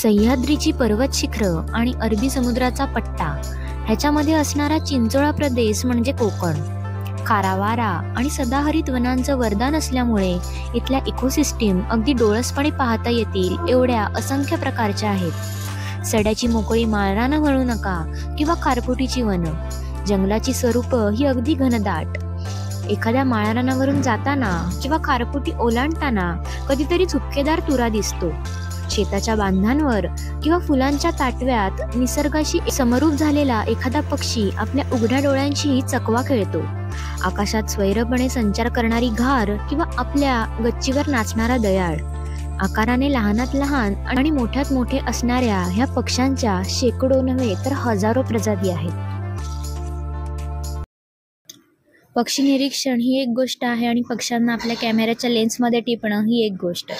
सह्याद्रीची पर्वत शिखरं आणि अरबी समुद्राचा पट्टा ह्याच्यामध्ये असणारा चिंचोळा प्रदेश म्हणजे कोकण खारा वारा आणि सदाहरित वनांचं वरदान असल्यामुळे इथल्या इकोसिस्टीम अगदी डोळसपणे पाहता येतील एवढ्या असंख्य प्रकारच्या आहेत। सड्याची मोकळी माळरानं वळू नका किंवा खारफुटीची वनं, जंगलाची स्वरूपं ही अगदी घनदाट। एखाद्या माळरानावरून जाताना किंवा खारफुटी ओलांडताना कधीतरी झुपकेदार तुरा दिसतो। शेताच्या बांधांवर किंवा फुलांच्या ताटव्यात निसर्गाशी समरूप झालेला एखादा पक्षी आपल्या उघड्या डोळ्यांशी चकवा खेळतो। आकाशात स्वैरपणे संचार करणारी घार किंवा आपल्या गच्चीवर नाचणारा दयाळ, आकाराने लहानात लहान आणि मोठ्यात मोठे असणाऱ्या ह्या पक्ष्यांच्या शेकडो नव्हे तर हजारो प्रजाती आहेत। पक्षी निरीक्षण ही एक गोष्ट आहे आणि पक्ष्यांना आपल्या कॅमेऱ्याच्या लेन्समध्ये टिपणं ही एक गोष्ट।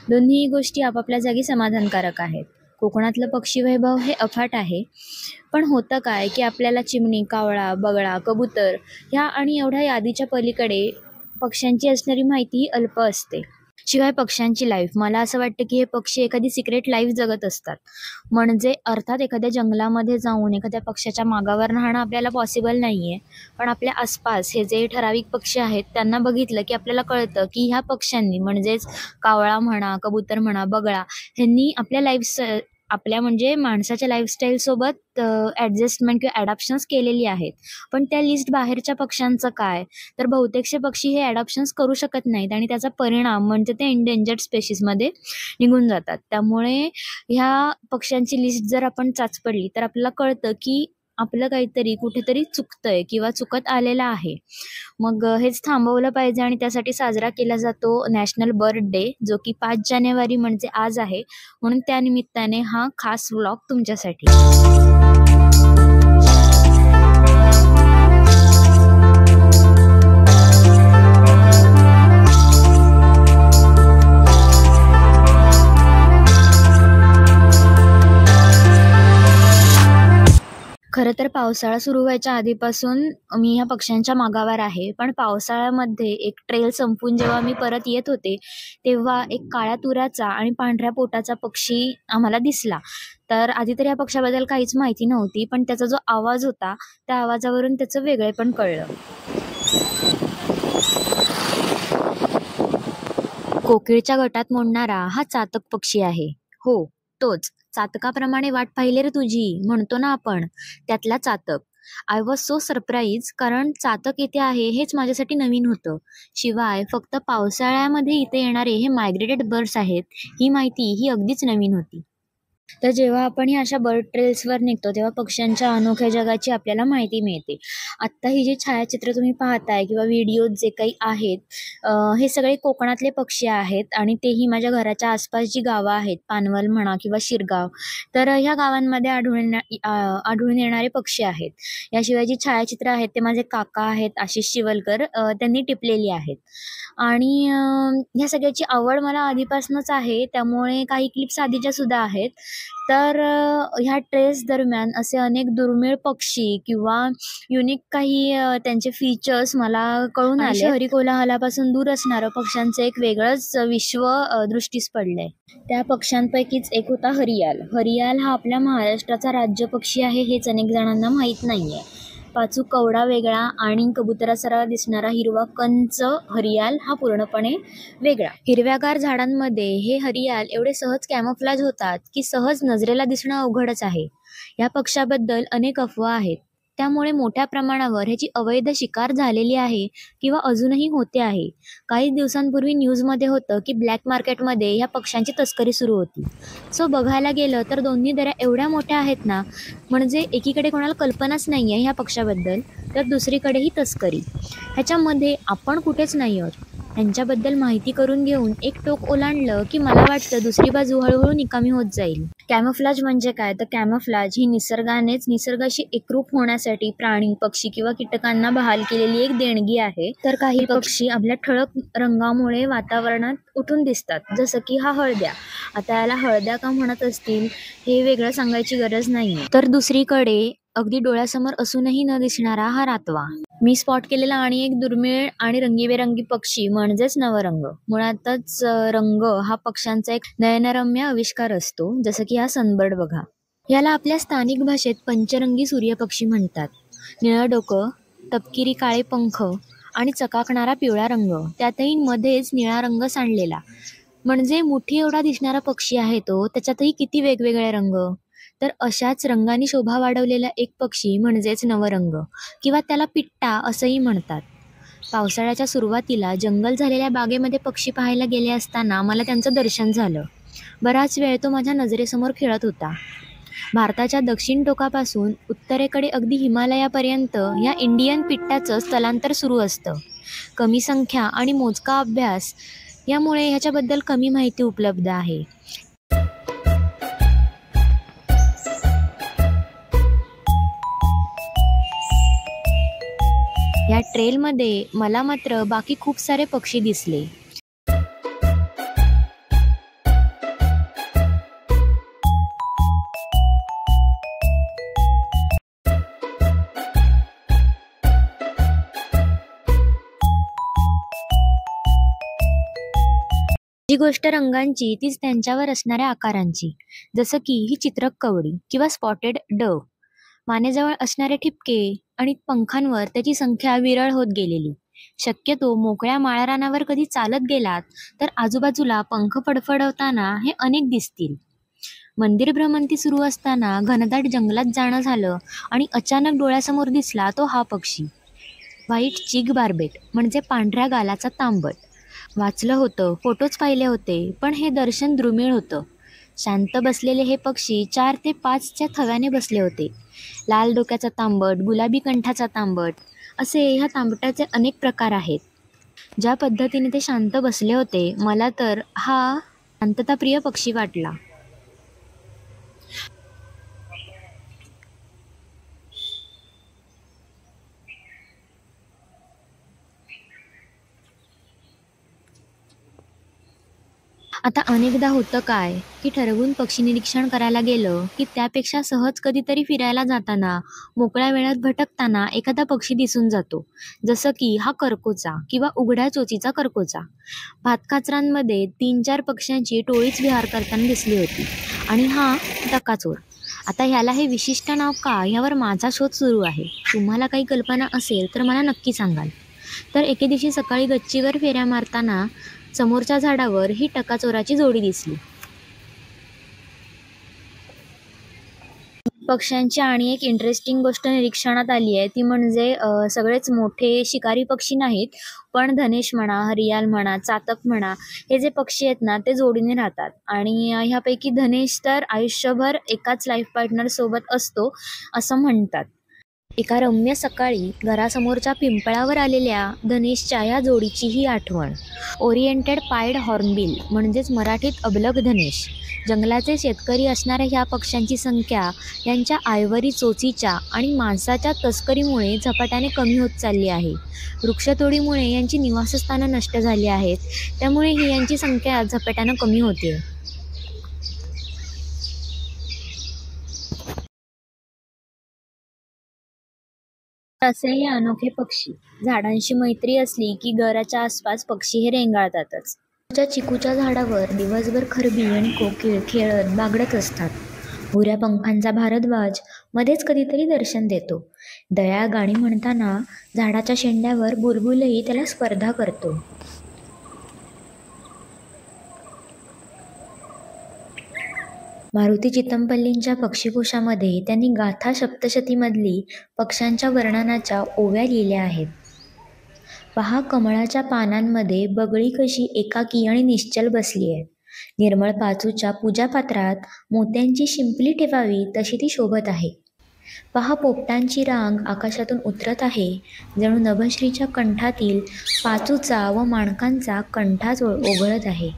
दोन्ही गोष्टी आपापल्या जागी समाधानकारक आहेत। कोकणातलं पक्षी वैभव हे अफाट आहे, पण होतं काय की आपल्याला चिमणी, कावळा, बगळा, कबूतर ह्या आणि एवढ्या यादीच्या पलीकडे पक्ष्यांची असणारी माहिती ही अल्प असते। शिवाय पक्ष्यांची लाईफ, मला असं वाटतं की हे पक्षी एखादी सिक्रेट लाईफ जगत असतात। म्हणजे अर्थात एखाद्या जंगलामध्ये जाऊन एखाद्या पक्ष्याच्या मागावर राहणं आपल्याला पॉसिबल नाहीये, पण आपल्या आसपास हे जे ठराविक पक्षी आहेत त्यांना बघितलं की आपल्याला कळतं की ह्या पक्ष्यांनी म्हणजेच कावळा म्हणा, कबूतर म्हणा, बगळा ह्यांनी आपल्या आपल्या म्हणजे माणसाच्या लाईफस्टाईल सोबत ॲडजस्टमेंट किंवा ॲडॉप्शन्स केलेली आहेत। पण त्या लिस्ट बाहेरच्या पक्ष्यांचं काय, तर बहुतेकशे पक्षी हे ॲडॉप्शन्स करू शकत नाहीत आणि त्याचा परिणाम म्हणजे ते एंडेंजर्ड स्पेशीजमध्ये निघून जातात। त्यामुळे ह्या पक्ष्यांची लिस्ट जर आपण चाचपडली तर आपल्याला कळतं की आपलं काहीतरी कुठेतरी चुकतंय किंवा चुकत आलेलं आहे। मग हेच थांबवलं पाहिजे आणि त्यासाठी साजरा केला जातो नॅशनल बर्ड डे, जो की 5 जानेवारी म्हणजे आज आहे। म्हणून त्यानिमित्ताने हा खास व्लॉग तुमच्यासाठी। खरं तर पावसाळा सुरू व्हायच्या आधीपासून मी ह्या पक्ष्यांच्या मागावर आहे, पण पावसाळ्यामध्ये एक ट्रेल संपून जेव्हा मी परत येत होते तेव्हा एक काळ्या तुऱ्याचा आणि पांढऱ्या पोटाचा पक्षी आम्हाला दिसला। तर आधी तर या पक्षाबद्दल काहीच माहिती नव्हती, पण त्याचा जो आवाज होता त्या आवाजावरून त्याचं वेगळेपण कळलं। कोकिळच्या गटात मोडणारा हा चातक पक्षी आहे। हो, तोच। चातकाप्रमाणे वाट पाहिली रे तुझी म्हणतो ना आपण, त्यातला चातक। आय वॉज सो सरप्राईज, कारण चातक इथे आहे हेच माझ्यासाठी नवीन होतं। शिवाय फक्त पावसाळ्यामध्ये इथे येणारे हे मायग्रेटेड बर्ड्स आहेत ही माहिती ही अगदीच नवीन होती। तर जेव्हा आपण अशा बर्ड ट्रेल्सवर निघतो तेव्हा पक्ष्यांच्या अनोख्या जगाची आपल्याला माहिती मिळते। आत्ता ही जी छायाचित्र तुम्ही पाहताय किंवा व्हिडिओज जे काही आहेत, हे सगळे कोकणातले पक्षी आहेत आणि तेही माझ्या घराच्या आसपास जी गावं आहेत, पानवल म्हणा किंवा शिरगाव, तर ह्या गावांमध्ये आढळून येणारे पक्षी आहेत। याशिवाय जी छायाचित्र आहेत ते माझे काका आहेत आशिष शिवलकर, त्यांनी टिपलेली आहेत। आणि ह्या सगळ्याची आवड मला आधीपासूनच आहे, त्यामुळे काही क्लिप्स आधीच्या सुद्धा आहेत। तर ह्या ट्रेल्स दरम्यान असे अनेक दुर्मिळ पक्षी किंवा युनिक काही त्यांचे फीचर्स मला कळून आले। शहरी कोलाहलापासून दूर असणारं पक्ष्यांचं एक वेगळंच विश्व दृष्टीस पडलंय। त्या पक्ष्यांपैकीच एक होता हरियाल। हरियाल हा आपल्या महाराष्ट्राचा राज्य पक्षी आहे हेच अनेक जणांना माहीत नाहीये। पाचू कवडा वेगळा आणि कबुतरासारखा दिसणारा हिरवा कंच हरियाल हा पूर्णपणे वेगळा। हिरव्यागार झाडांमध्ये हे हरियाल एवढे सहज कॅमोफ्लेज होतात की सहज नजरेला दिसणं अवघडच आहे। या पक्ष्याबद्दल अनेक अफवा आहेत, त्यामुळे मोठ्या प्रमाणावर ह्याची अवैध शिकार झालेली आहे किंवा अजूनही होते आहे। काही दिवसांपूर्वी न्यूजमध्ये होतं की ब्लॅक मार्केटमध्ये ह्या पक्ष्यांची तस्करी सुरू होती। सो बघायला गेलं तर दोन्ही दऱ्या एवढ्या मोठ्या आहेत ना, म्हणजे एकीकडे कोणाला कल्पनाच नाही आहे ह्या पक्ष्याबद्दल, तर दुसरीकडे ही तस्करी। ह्याच्यामध्ये आपण कुठेच नाही आहोत। ह्यांच्याबद्दल माहिती करून घेऊन एक टोक ओलांडलं की मला वाटतं दुसरी बाजू हळूहळू निकामी होत जाईल। कॅमोफ्लेज म्हणजे काय, तर कॅमोफ्लेज ही निसर्गाशी एकरूप होण्यासाठी प्राणी, पक्षी किंवा कीटकांना बहाल केलेली एक देणगी आहे। तर काही पक्षी आपल्या ठळक रंगामुळे वातावरणात उठून दिसतात, जसं की हा हळद्या। आता याला हळद्या का म्हणत असतील हे वेगळं सांगायची गरज नाहीये। तर दुसरीकडे अगदी डोळ्यासमोर असूनही न दिसणारा हा रातवा। मी स्पॉट केलेला आणि एक दुर्मिळ आणि रंगीबेरंगी पक्षी म्हणजेच नवरंग. मुळातच रंग हा पक्ष्यांचा एक नयनरम्य आविष्कार असतो, जसं की हा सनबर्ड बघा. याला आपल्या स्थानिक भाषेत पंचरंगी सूर्यपक्षी म्हणतात. निळं डोकं, तपकिरी काळे पंख आणि चकाकणारा पिवळा रंग, त्यातही मध्येच निळा रंग सांडलेला. म्हणजे मुठी एवढा दिसणारा पक्षी आहे तो, त्याच्यातही किती वेगवेगळे रंग. तर अशाच रंगांनी शोभा वाढवलेला एक पक्षी म्हणजेच नवरंग किंवा त्याला पिट्टा असंही म्हणतात. पावसाळ्याच्या सुरुवातीला जंगल झालेल्या बागेमध्ये पक्षी पाहायला गेले असताना मला त्यांचं दर्शन झालं. बराच वेळ तो माझ्या नजरेसमोर खेळत होता. भारताच्या दक्षिण टोकापासून उत्तरेकडे अगदी हिमालयापर्यंत या इंडियन पिट्टाचं स्थलांतर सुरू असतं. कमी संख्या आणि मोजका अभ्यास यामुळे ह्याच्याबद्दल कमी माहिती उपलब्ध आहे. या ट्रेलमध्ये मला मात्र बाकी खूप सारे पक्षी दिसले. जी गोष्ट रंगांची तीच त्यांच्यावर असणाऱ्या आकारांची. जसं की ही चित्रक कवडी किंवा स्पॉटेड डव. मानेजवळ असणारे ठिपके आणि पंखांवर त्याची संख्या विरळ होत गेलेली. शक्यतो मोकळ्या माळरानावर कधी चालत गेलात तर आजूबाजूला पंख फडफडवताना हे अनेक दिसतील. मंदिर भ्रमंती सुरू असताना घनदाट जंगलात जाणं झालं आणि अचानक डोळ्यासमोर दिसला तो हा पक्षी. व्हाईट चिक बार्बेट म्हणजे पांढऱ्या गालाचा तांबट. वाचलं होतं, फोटोज पाहिले होते, पण हे दर्शन दुर्मिळ होतं. शांत बसलेले हे पक्षी 4 ते 5च्या थव्याने बसले होते. लाल डोक्याचा तांबट, गुलाबी कंठाचा तांबट असे ह्या तांबटाचे अनेक प्रकार आहेत. ज्या पद्धतीने ते शांत बसले होते, मला तर हा शांतताप्रिय पक्षी वाटला. आता अनेकदा होतं काय, की ठरवून पक्षी निरीक्षण करायला गेलं, की त्यापेक्षा सहज कधीतरी फिरायला जाताना, मोकळ्या वेळात भटकताना एखादा पक्षी दिसून जातो. जसं की हा करकोचा किंवा उघड्या चोचीचा करकोचा. भातकाचरांमध्ये 3-4 पक्ष्यांची टोळीच विहार करताना दिसली होती. आणि हा टकाचोर. आता ह्याला हे विशिष्ट नाव का, ह्यावर माझा शोध सुरू आहे. तुम्हाला काही कल्पना असेल तर मला नक्की सांगाल. तर एके दिवशी सकाळी गच्चीवर फेऱ्या मारताना समोरच्या झाडावर ही टकाचोराची जोडी दिसली. पक्ष्यांची आणि एक इंटरेस्टिंग गोष्ट निरीक्षणात आली आहे, ती म्हणजे सगळेच मोठे शिकारी पक्षी नाहीत, पण धनेश म्हणा, हरियाल म्हणा, चातक म्हणा, हे जे पक्षी आहेत ना ते जोडीने राहतात. आणि ह्यापैकी धनेश तर आयुष्यभर एकाच लाईफ पार्टनर सोबत असतो असं म्हणतात. एका रम्य सकाळी घरासमोरच्या पिंपळावर आलेल्या धनेशच्या या जोडीची ही आठवण. ओरिएंटेड पायड हॉर्नबिल म्हणजेच मराठीत अबलग धनेश. जंगलाचे शेतकरी असणाऱ्या ह्या पक्ष्यांची संख्या यांच्या आयवरी चोचीच्या आणि मांसाच्या तस्करीमुळे झपाट्याने कमी होत चालली आहे. वृक्षतोडीमुळे यांची निवासस्थानं नष्ट झाली आहेत, त्यामुळे ही यांची संख्या झपाट्यानं कमी होते. असे हे अनोखे पक्षी. झाडांशी मैत्री असली की घराच्या आसपास पक्षी हे रेंगाळतातच. च्या चिकूच्या झाडावर दिवसभर खरबी आणि कोकिळ खेळत बागडत असतात. भुऱ्या पंखांचा भारद्वाज मध्येच कधीतरी दर्शन देतो. दयाळ गाणी म्हणताना झाडाच्या शेंड्यावर बुलबुलही त्याला स्पर्धा करतो. मारुती चितमपल्लींच्या पक्षीकोशामध्ये त्यांनी गाथा सप्तशतीमधली पक्ष्यांच्या वर्णनाच्या ओव्या लिहिल्या आहेत. पहा, कमळाच्या पानांमध्ये बगळी कशी एकाकी आणि निश्चल बसली आहे. निर्मळ पाचूच्या पूजापात्रात मोत्यांची शिंपली ठेवावी तशी ती शोभत आहे. पहा, पोपटांची रांग आकाशातून उतरत आहे, जणू नभश्रीच्या कंठातील पाचूचा व माणकांचा कंठाच ओघळत आहे.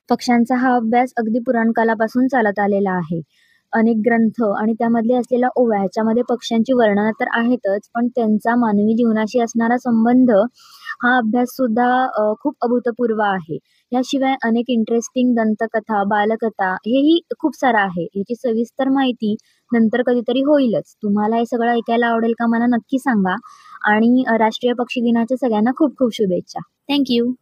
पक्ष्यांचा हा अभ्यास अगदी पुराणकालापासून चालत आलेला आहे. अनेक ग्रंथ आणि त्यामधले असलेल्या ओव्या ह्याच्यामध्ये पक्ष्यांची वर्णनं तर आहेतच, पण त्यांचा मानवी जीवनाशी असणारा संबंध हा अभ्यास सुद्धा खूप अभूतपूर्व आहे. याशिवाय अनेक इंटरेस्टिंग दंतकथा, बालकथा हेही खूप सारं आहे. याची सविस्तर माहिती नंतर कधीतरी होईलच. तुम्हाला हे सगळं ऐकायला आवडेल का मला नक्की सांगा आणि राष्ट्रीय पक्षी दिनाच्या सगळ्यांना खूप खूप शुभेच्छा. Thank you.